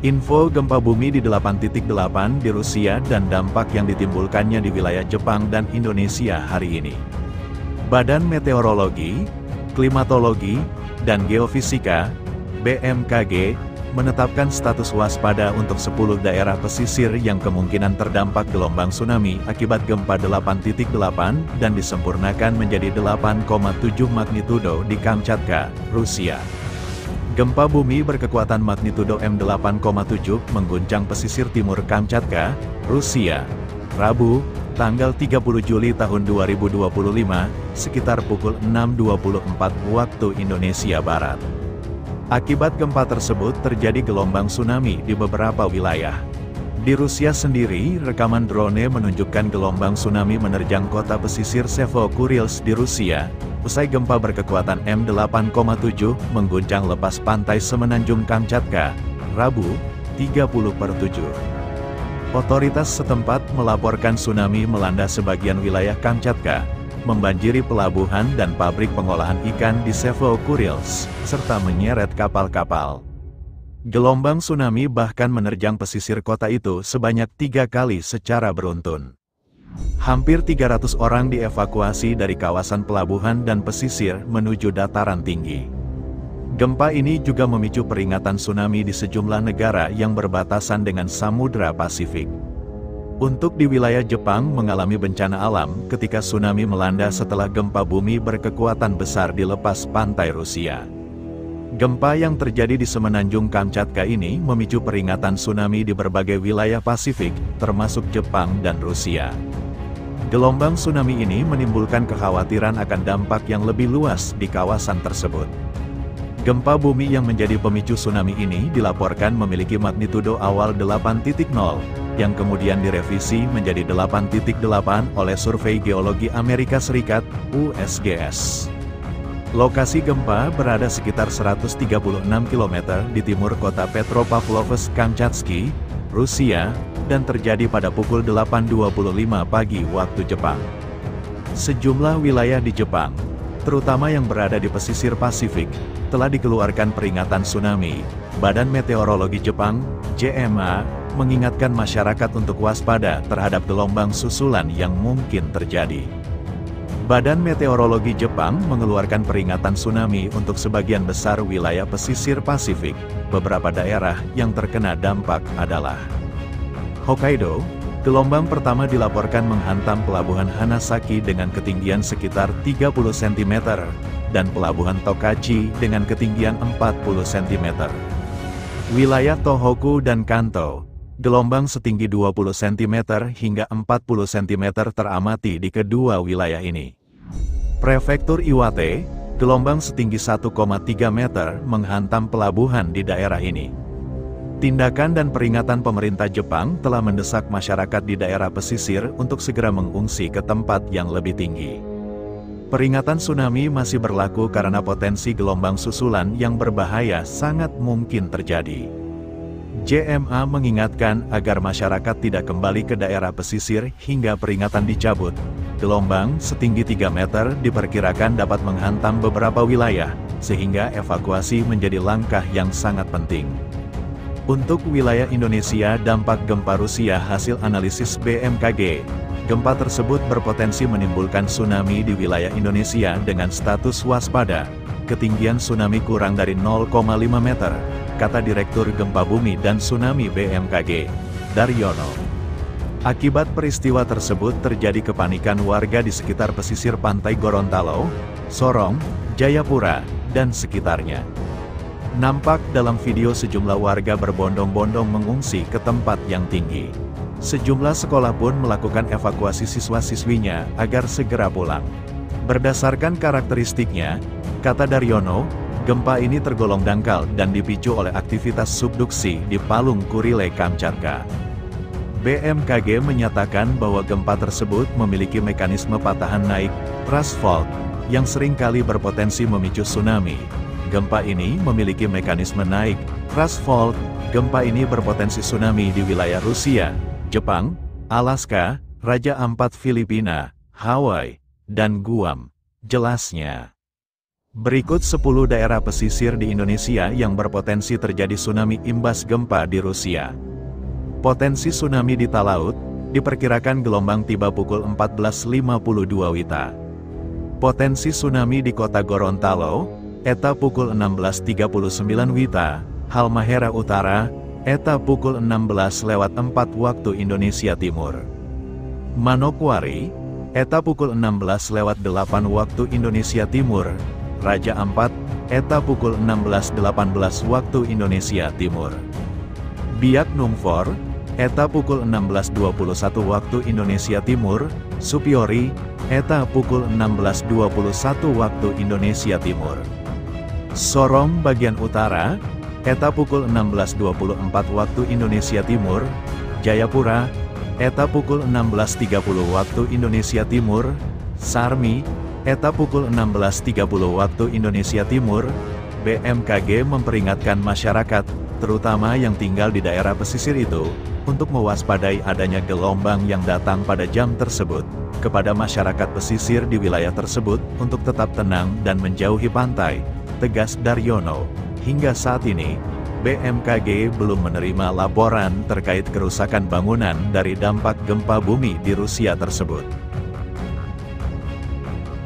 Info gempa bumi di 8.8 di Rusia dan dampak yang ditimbulkannya di wilayah Jepang dan Indonesia hari ini. Badan Meteorologi, Klimatologi, dan Geofisika, BMKG, menetapkan status waspada untuk 10 daerah pesisir yang kemungkinan terdampak gelombang tsunami akibat gempa 8.8 dan disempurnakan menjadi 8,7 magnitudo di Kamchatka, Rusia. Gempa bumi berkekuatan magnitudo M8,7 mengguncang pesisir timur Kamchatka, Rusia, Rabu, tanggal 30 Juli tahun 2025, sekitar pukul 6.24 waktu Indonesia Barat. Akibat gempa tersebut terjadi gelombang tsunami di beberapa wilayah. Di Rusia sendiri, rekaman drone menunjukkan gelombang tsunami menerjang kota pesisir Sevo-Kurilsk di Rusia, usai gempa berkekuatan M8,7 mengguncang lepas pantai semenanjung Kamchatka, Rabu, 30/7. Otoritas setempat melaporkan tsunami melanda sebagian wilayah Kamchatka, membanjiri pelabuhan dan pabrik pengolahan ikan di Sevo-Kurilsk, serta menyeret kapal-kapal. Gelombang tsunami bahkan menerjang pesisir kota itu sebanyak 3 kali secara beruntun. Hampir 300 orang dievakuasi dari kawasan pelabuhan dan pesisir menuju dataran tinggi. Gempa ini juga memicu peringatan tsunami di sejumlah negara yang berbatasan dengan Samudra Pasifik. Untuk di wilayah Jepang mengalami bencana alam ketika tsunami melanda setelah gempa bumi berkekuatan besar di lepas pantai Rusia. Gempa yang terjadi di semenanjung Kamchatka ini memicu peringatan tsunami di berbagai wilayah Pasifik, termasuk Jepang dan Rusia. Gelombang tsunami ini menimbulkan kekhawatiran akan dampak yang lebih luas di kawasan tersebut. Gempa bumi yang menjadi pemicu tsunami ini dilaporkan memiliki magnitudo awal 8.0, yang kemudian direvisi menjadi 8.8 oleh Survei Geologi Amerika Serikat, USGS. Lokasi gempa berada sekitar 136 km di timur kota Petropavlovsk-Kamchatsky, Rusia, dan terjadi pada pukul 8.25 pagi waktu Jepang. Sejumlah wilayah di Jepang, terutama yang berada di pesisir Pasifik, telah dikeluarkan peringatan tsunami. Badan Meteorologi Jepang, JMA, mengingatkan masyarakat untuk waspada terhadap gelombang susulan yang mungkin terjadi. Badan Meteorologi Jepang mengeluarkan peringatan tsunami untuk sebagian besar wilayah pesisir Pasifik. Beberapa daerah yang terkena dampak adalah Hokkaido. Gelombang pertama dilaporkan menghantam pelabuhan Hanasaki dengan ketinggian sekitar 30 cm, dan pelabuhan Tokachi dengan ketinggian 40 cm. Wilayah Tohoku dan Kanto, gelombang setinggi 20 cm hingga 40 cm teramati di kedua wilayah ini. Prefektur Iwate, gelombang setinggi 1,3 meter menghantam pelabuhan di daerah ini. Tindakan dan peringatan pemerintah Jepang telah mendesak masyarakat di daerah pesisir untuk segera mengungsi ke tempat yang lebih tinggi. Peringatan tsunami masih berlaku karena potensi gelombang susulan yang berbahaya sangat mungkin terjadi. JMA mengingatkan agar masyarakat tidak kembali ke daerah pesisir hingga peringatan dicabut. Gelombang setinggi 3 meter diperkirakan dapat menghantam beberapa wilayah, sehingga evakuasi menjadi langkah yang sangat penting. Untuk wilayah Indonesia, dampak gempa Rusia hasil analisis BMKG. Gempa tersebut berpotensi menimbulkan tsunami di wilayah Indonesia dengan status waspada. Ketinggian tsunami kurang dari 0,5 meter, kata Direktur Gempa Bumi dan Tsunami BMKG, Daryono. Akibat peristiwa tersebut terjadi kepanikan warga di sekitar pesisir pantai Gorontalo, Sorong, Jayapura, dan sekitarnya. Nampak dalam video sejumlah warga berbondong-bondong mengungsi ke tempat yang tinggi. Sejumlah sekolah pun melakukan evakuasi siswa-siswinya agar segera pulang. Berdasarkan karakteristiknya, kata Daryono, gempa ini tergolong dangkal dan dipicu oleh aktivitas subduksi di palung Kurile Kamchatka. BMKG menyatakan bahwa gempa tersebut memiliki mekanisme patahan naik, thrust fault, yang seringkali berpotensi memicu tsunami. Gempa ini memiliki mekanisme naik, thrust fault. Gempa ini berpotensi tsunami di wilayah Rusia, Jepang, Alaska, Raja Ampat Filipina, Hawaii, dan Guam, jelasnya. Berikut 10 daerah pesisir di Indonesia yang berpotensi terjadi tsunami imbas gempa di Rusia. Potensi tsunami di Talaut, diperkirakan gelombang tiba pukul 14.52 WITA. Potensi tsunami di kota Gorontalo, eta pukul 16.39 WITA, Halmahera Utara, eta pukul 16.04 waktu Indonesia Timur. Manokwari, eta pukul 16.08 waktu Indonesia Timur. Raja Ampat, eta pukul 16.18 waktu Indonesia Timur. Biak Numfor, eta pukul 16.21 waktu Indonesia Timur. Supiori, eta pukul 16.21 waktu Indonesia Timur. Sorong bagian utara, eta pukul 16.24 waktu Indonesia Timur. Jayapura, eta pukul 16.30 waktu Indonesia Timur. Sarmi, eta pukul 16.30 waktu Indonesia Timur. BMKG memperingatkan masyarakat, terutama yang tinggal di daerah pesisir itu, untuk mewaspadai adanya gelombang yang datang pada jam tersebut. Kepada masyarakat pesisir di wilayah tersebut, untuk tetap tenang dan menjauhi pantai, tegas Daryono. Hingga saat ini, BMKG belum menerima laporan terkait kerusakan bangunan dari dampak gempa bumi di Rusia tersebut.